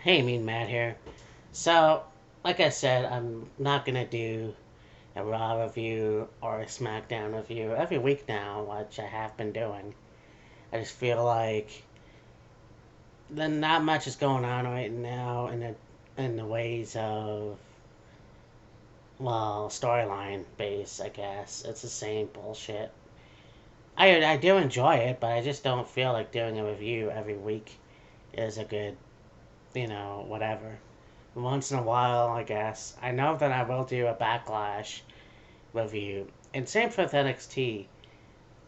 Hey, Mean Matt here. So, like I said, I'm not gonna do a Raw review or a SmackDown review every week now, which I have been doing. I just feel like not much is going on right now in the ways of storyline base. I guess it's the same bullshit. I do enjoy it, but I just don't feel like doing a review every week is a good whatever. Once in a while, I guess. I know that I will do a Backlash review. And same for NXT.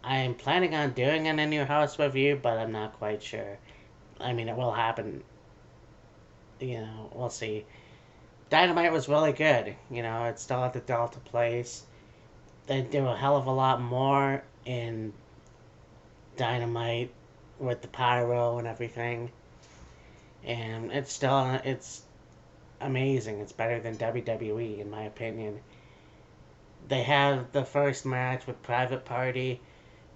I'm planning on doing an In Your House review, but I'm not quite sure. I mean, it will happen. We'll see. Dynamite was really good. It's still at the Delta place. They do a hell of a lot more in Dynamite with the pyro and everything. And it's amazing. It's better than WWE, in my opinion. They have the first match with Private Party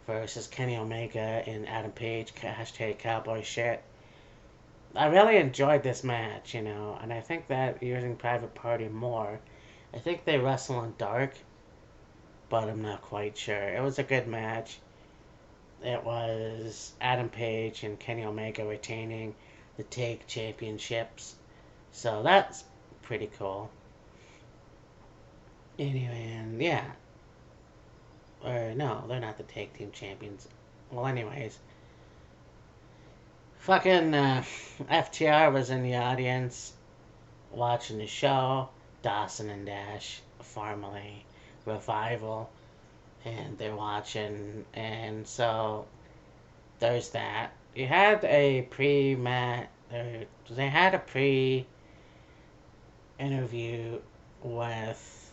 versus Kenny Omega and Adam Page, hashtag cowboy shit. I really enjoyed this match, and I think that using Private Party more, I think they wrestle in dark, but I'm not quite sure. It was a good match. It was Adam Page and Kenny Omega retaining the tag championships, so that's pretty cool. Anyway, and yeah, or no, they're not the tag team champions. Well, anyways, fucking FTR was in the audience watching the show. Dawson and Dash, formerly Revival, and they're watching, and so there's that. You had a pre-mat, they had a pre-interview with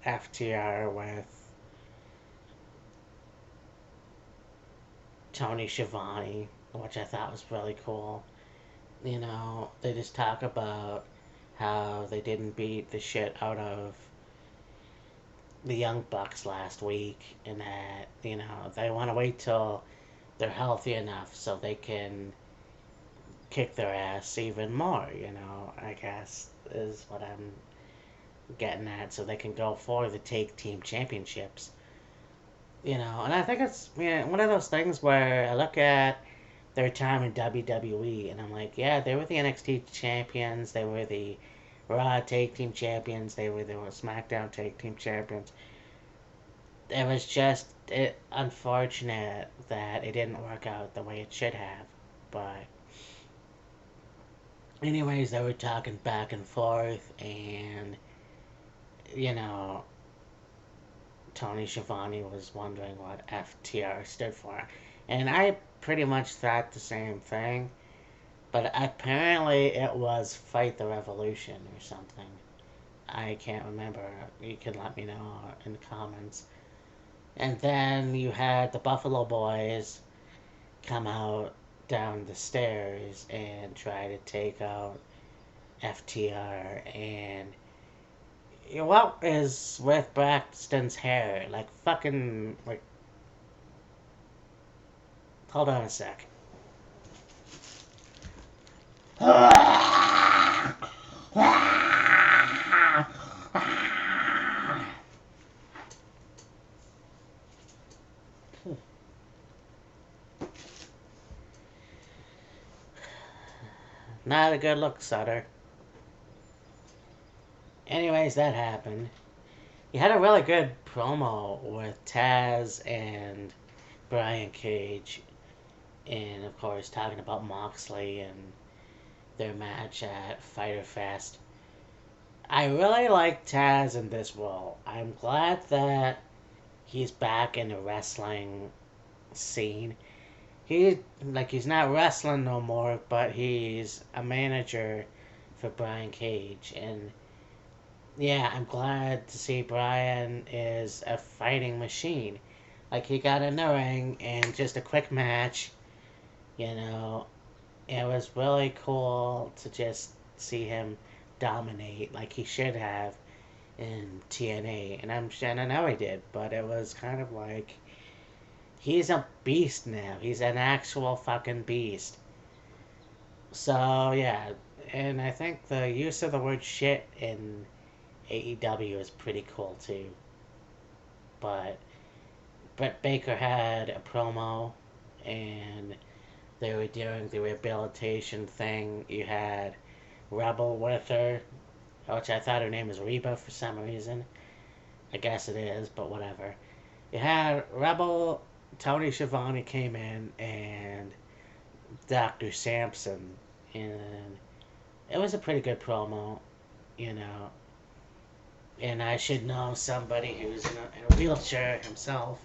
FTR with Tony Schiavone, which I thought was really cool. They just talk about how they didn't beat the shit out of the Young Bucks last week, and that, they want to wait till they're healthy enough so they can kick their ass even more, I guess is what I'm getting at, so they can go for the tag team championships. And I think it's one of those things where I look at their time in WWE and I'm like, yeah, they were the NXT champions, they were the Raw tag team champions, they were the SmackDown tag team champions. It was just unfortunate that it didn't work out the way it should have. But anyways, they were talking back and forth, and you know, Tony Schiavone was wondering what FTR stood for, and I pretty much thought the same thing. But apparently, it was Fight the Revolution or something. I can't remember. You can let me know in the comments. And then you had the Buffalo Boys come out down the stairs and try to take out FTR. And what is with Braxton's hair? Like, fucking. Like, hold on a sec. Not a good look, Sutter. Anyways, that happened. You had a really good promo with Taz and Brian Cage, and of course, talking about Moxley and their match at Fyter Fest. I really like Taz in this role. I'm glad that he's back in the wrestling scene. He's not wrestling no more, but he's a manager for Brian Cage, and yeah, I'm glad to see Brian is a fighting machine. Like, he got in the ring and just a quick match, you know. It was really cool to just see him dominate like he should have in TNA, and I know he did, but it was kind of like he's a beast now. He's an actual fucking beast. So yeah, And I think the use of the word shit in AEW is pretty cool too. But Brett Baker had a promo, and they were doing the rehabilitation thing. You had Rebel with her, which I thought her name was Reba for some reason. I guess it is, but whatever. You had Rebel, Tony Schiavone came in, and Dr. Sampson, and it was a pretty good promo, you know. And I should know somebody who's in a wheelchair himself,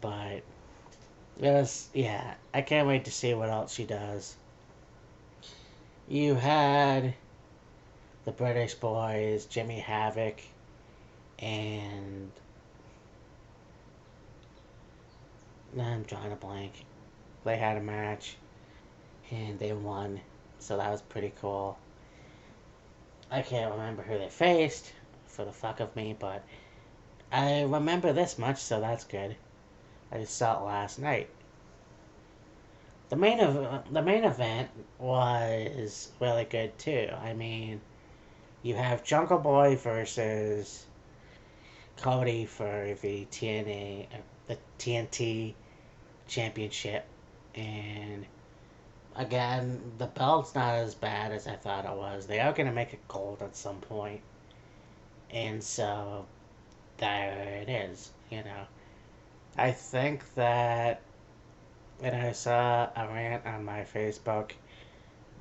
but it was, yeah, I can't wait to see what else she does. You had the British boys, Jimmy Havoc, and I'm drawing a blank. They had a match, and they won, so that was pretty cool. I can't remember who they faced for the fuck of me, but I remember this much, so that's good. I just saw it last night. The main event was really good too. I mean, you have Jungle Boy versus Cody for the TNT championship, and again, the belt's not as bad as I thought it was. They are gonna make it gold at some point, and so there it is. I think that, and I saw a rant on my Facebook,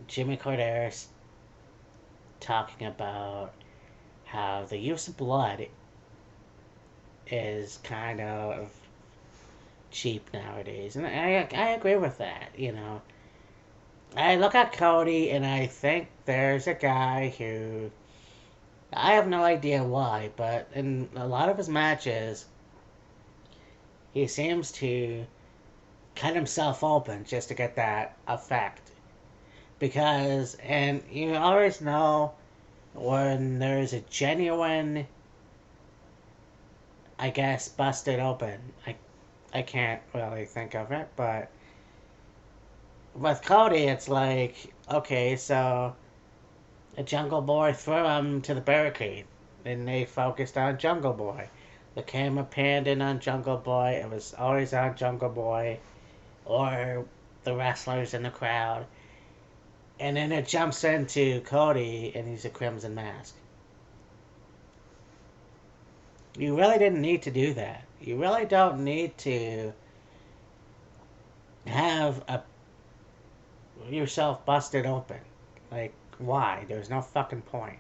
Jimmy Corderas talking about how the use of blood is kind of cheap nowadays. And I agree with that. I look at Cody and I think there's a guy who, I have no idea why, but in a lot of his matches, he seems to cut himself open just to get that effect. And you always know when there's a genuine, I guess, busted open. I can't really think of it, but with Cody, it's like, okay, so a Jungle Boy threw him to the barricade, and they focused on Jungle Boy. The camera panned in on Jungle Boy. It was always on Jungle Boy or the wrestlers in the crowd. And then it jumps into Cody, and he's a Crimson Mask. You really didn't need to do that. You really don't need to have yourself busted open. Like, why? There's no fucking point.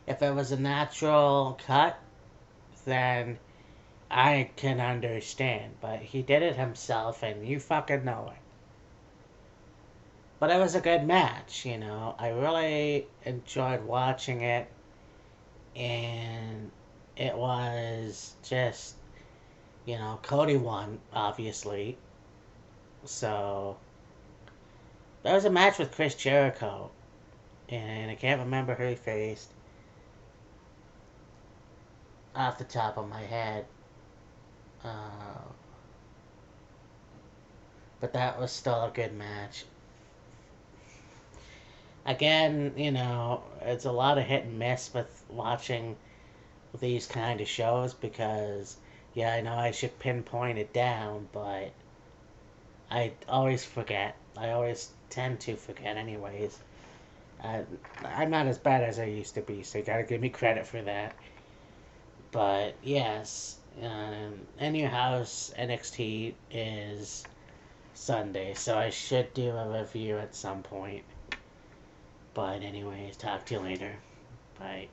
If it was a natural cut, then I can understand. But he did it himself, and you fucking know it. But it was a good match. I really enjoyed watching it, and it was just, Cody won, obviously. So, there was a match with Chris Jericho, and I can't remember who he faced off the top of my head. Uh, but that was still a good match. Again, it's a lot of hit and miss with watching these kind of shows because, yeah, I know I should pinpoint it down, but I always forget. I always tend to forget, anyways. I'm not as bad as I used to be, so you gotta give me credit for that. But yes, in your house, NXT is Sunday, so I should do a review at some point. But anyways, talk to you later. Bye.